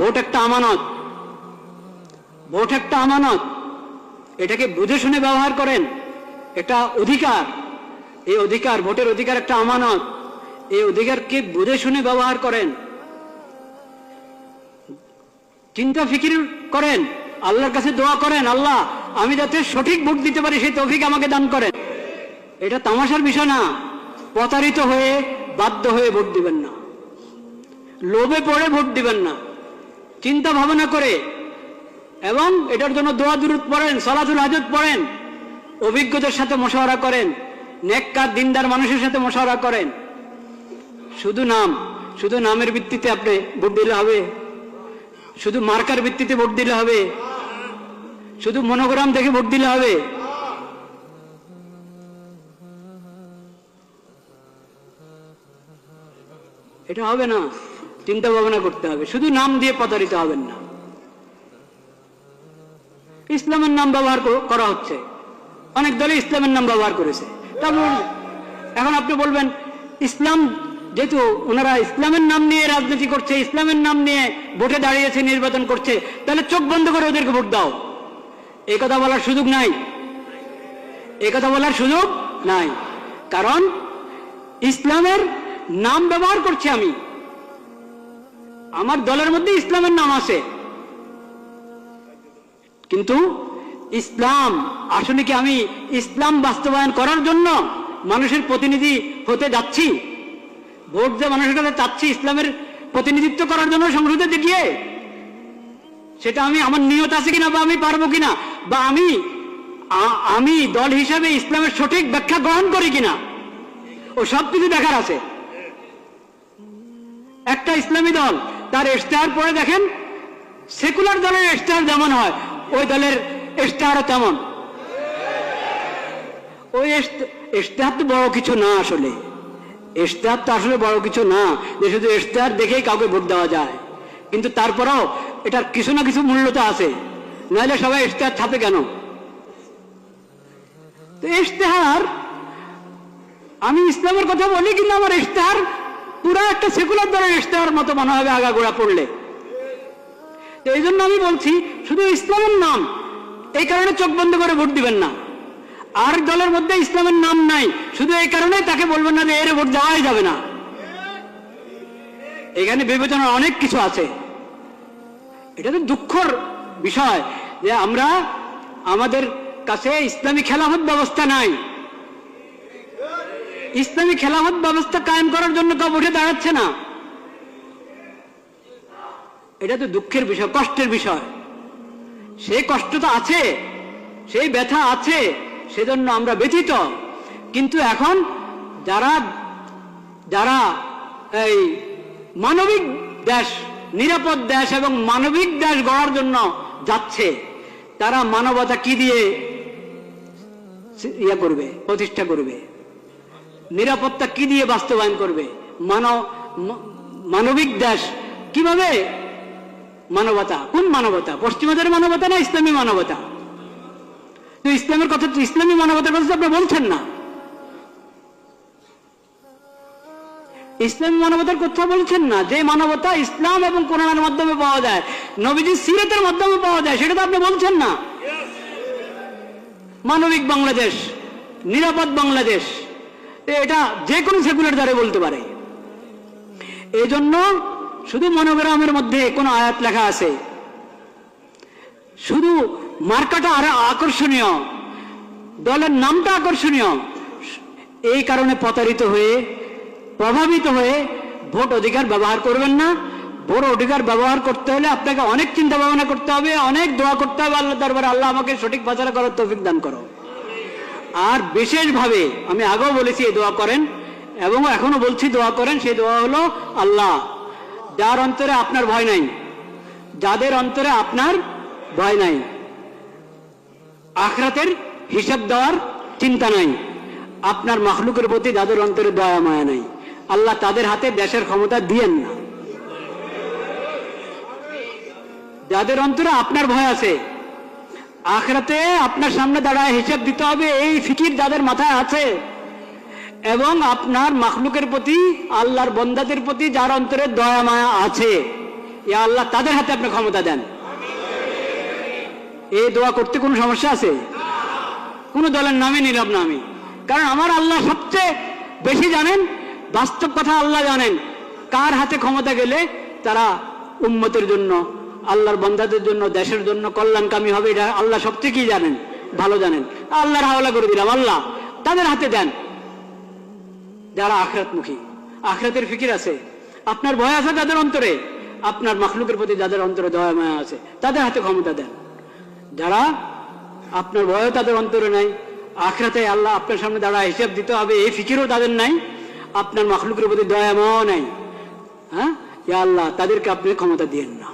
Vote একটা আমানত, vote একটা আমানত, এটাকে বুঝে শুনে ব্যবহার করেন। এটা অধিকার, এই অধিকার, ভোটের অধিকার একটা আমানত, এই অধিকারকে বুঝে শুনে ব্যবহার করেন। চিন্তা ফিকির করেন, আল্লাহর কাছে দোয়া করেন, আল্লাহ আমি যাতে সঠিক ভোট দিতে পারি সেই তৌফিক আমাকে দান করেন। এটা তামাশার বিষয় না। প্রতারিত হয়ে বাধ্য হয়ে ভোট দিবেন না, লোভে পড়ে ভোট দিবেন না, চিন্তা ভাবনা করে, এবং এটার জন্য দোয়া দুরূদ পড়েন, সালাতুল হাজত পড়েন, অভিজ্ঞতার সাথে মশওয়ারা করেন, নেককার দিনদার মানুষের সাথে মশওয়ারা করেন। শুধু নাম, শুধু নামের ভিত্তিতে আপনি ভোট দিলে হবে? শুধু মার্কার ভিত্তিতে ভোট দিলে হবে? শুধু মনোগ্রাম দেখে ভোট দিলে হবে? এটা হবে না, চিন্তা ভাবনা করতে হবে। শুধু নাম দিয়ে প্রতারিত হবেন না। ইসলামের নাম ব্যবহার করা হচ্ছে, অনেক দলে ইসলামের নাম ব্যবহার করেছে। তারপর এখন আপনি বলবেন ইসলাম, যেহেতু ওনারা ইসলামের নাম নিয়ে রাজনীতি করছে, ইসলামের নাম নিয়ে ভোটে দাঁড়িয়েছে, নির্বাচন করছে, তাহলে চোখ বন্ধ করে ওদেরকে ভোট দাও। এই কথা বলার সুযোগ নাই, এই কথা বলার সুযোগ নাই। কারণ ইসলামের নাম ব্যবহার করছি আমি, আমার দলের মধ্যে ইসলামের নাম আছে, কিন্তু ইসলাম আসলে কি আমি ইসলাম বাস্তবায়ন করার জন্য মানুষের প্রতিনিধি হতে যাচ্ছি? ভোট যে মানুষের কাছে চাচ্ছি ইসলামের প্রতিনিধিত্ব করার জন্য সংসদে গিয়ে, সেটা আমি আমার নিয়ত আছে কিনা, বা আমি পারবো কিনা, বা আমি দল হিসাবে ইসলামের সঠিক ব্যাখ্যা গ্রহণ করি কিনা, ও সব কিছু দেখার আছে। একটা ইসলামী দল তার ইশতেহার পড়ে দেখেন, সেকুলার দলের ইশতেহার যেমন হয় ওই দলের ইশতেহারও তেমন। ওই ইশতেহার তো বড় কিছু না, আসলে ইশতেহার তো আসলে বড় কিছু না যে শুধু ইশতেহার দেখেই কাউকে ভোট দেওয়া যায়। কিন্তু তারপরেও এটার কিছু না কিছু মূল্য তো আছে, নাহলে সবাই ইশতেহার ছাপে কেন? তো ইশতেহার, আমি ইসলামের কথা বলি কিন্তু আমার ইশতেহার পুরো একটা সেকুলার দলের ইশতেহার মতো মনে হবে আগাগোড়া পড়লে। তো এই জন্য আমি বলছি শুধু ইসলামের নাম, এই কারণে চোখ বন্ধ করে ভোট দিবেন না। আর দলের মধ্যে ইসলামের নাম নাই, শুধু এই কারণে তাকে বলবেন না যে এর ভোট দেওয়াই যাবে না। এখানে বিবেচনার অনেক কিছু আছে। এটা তো দুঃখের বিষয় যে আমরা, আমাদের কাছে ইসলামী খেলাফত ব্যবস্থা নাই। ইসলামী খেলাফত ব্যবস্থা কায়েম করার জন্য কেউ উঠে দাঁড়াচ্ছে না। এটা তো দুঃখের বিষয়, কষ্টের বিষয়। সেই কষ্ট তো আছে, সেই ব্যথা আছে, সেজন্য আমরা ব্যথিত। কিন্তু এখন যারা যারা এই মানবিক দেশ, নিরাপদ দেশ এবং মানবিক দেশ গড়ার জন্য যাচ্ছে, তারা মানবতা কি দিয়ে করবে, প্রতিষ্ঠা করবে? নিরাপত্তা কি দিয়ে বাস্তবায়ন করবে? মানবিক দেশ কিভাবে? মানবতা, কোন মানবতা? পশ্চিমাদের মানবতা না ইসলামী মানবতা? তো ইসলামের কথা, ইসলামী মানবতার কথা আপনি বলছেন না। ইসলামী মানবতার কথা বলছেন না। যে মানবতা ইসলাম এবং কোরআনের মাধ্যমে পাওয়া যায়, নবীজির সিরাতের মাধ্যমে পাওয়া যায়, সেটা তো আপনি বলছেন না। মানবিক বাংলাদেশ, নিরাপদ বাংলাদেশ, এটা যে কোনো সেকুলার দ্বারা বলতে পারে। এই জন্য শুধু মনোগ্রামের মধ্যে কোনো আয়াত লেখা আছে, শুধু মার্কাটা আরো আকর্ষণীয়, দলের নামটা আকর্ষণীয়, এই কারণে প্রতারিত হয়ে, প্রভাবিত হয়ে ভোট অধিকার ব্যবহার করবেন না। ভোট অধিকার ব্যবহার করতে হলে আপনাকে অনেক চিন্তা ভাবনা করতে হবে, অনেক দোয়া করতে হবে আল্লাহ দরবারে, আল্লাহ আমাকে সঠিক ফয়সালা করার তৌফিক দান করো। আর বিশেষভাবে আমি আগেও বলেছি এই দোয়া করেন, এবং এখনো বলছি দোয়া করেন। সেই দোয়া হলো, আল্লাহ যার অন্তরে আপনার ভয় নাই, যাদের অন্তরে আপনার ভয় নাই, আখিরাতের হিসাব দেওয়ার চিন্তা নাই, আপনার মাখলুকের প্রতি যাদের অন্তরে দয়া মায়া নাই, আল্লাহ তাদের হাতে দেশের ক্ষমতা দিয়েন না। যাদের অন্তরে আপনার ভয় আছে, আখিরাতে আপনার সামনে দাঁড়ায় হিসাব দিতে হবে, এই ফিকির যাদের মাথায় আছে, এবং আপনার মাখলুকের প্রতি, আল্লাহর বন্দাদের প্রতি যার অন্তরে দয়া মায়া আছে, ইয়া আল্লাহ তাদের হাতে আপনি ক্ষমতা দেন। এই দোয়া করতে কোনো সমস্যা আছে? কোনো দলের নামে নিলাম না আমি, কারণ আমার আল্লাহ সবচেয়ে বেশি জানেন, বাস্তব কথা আল্লাহ জানেন কার হাতে ক্ষমতা গেলে তারা উম্মতের জন্য, আল্লাহর বান্দাদের জন্য, দেশের জন্য কল্যাণকামী হবে, এটা আল্লাহ সবচেয়ে কি জানেন, ভালো জানেন। আল্লাহর হাওলা করে দিলাম, আল্লাহ তাদের হাতে দেন যারা আখিরাতমুখী, আখিরাতের ফিকির আছে, আপনার ভয় আছে তাদের অন্তরে, আপনার মাখলুকের প্রতি যাদের অন্তরে দয়া মায়া আছে তাদের হাতে ক্ষমতা দেন। যারা আপনার ভয় তাদের অন্তরে নাই, আখিরাতে আল্লাহ আপনার সামনে দাঁড়ায় হিসাব দিতে হবে এই ফিকিরও তাদের নাই, আপনার মাখলুকের প্রতি দয়া মায়াও নাই, হ্যাঁ, ইয়া আল্লাহ তাদেরকে আপনি ক্ষমতা দিয়েন না।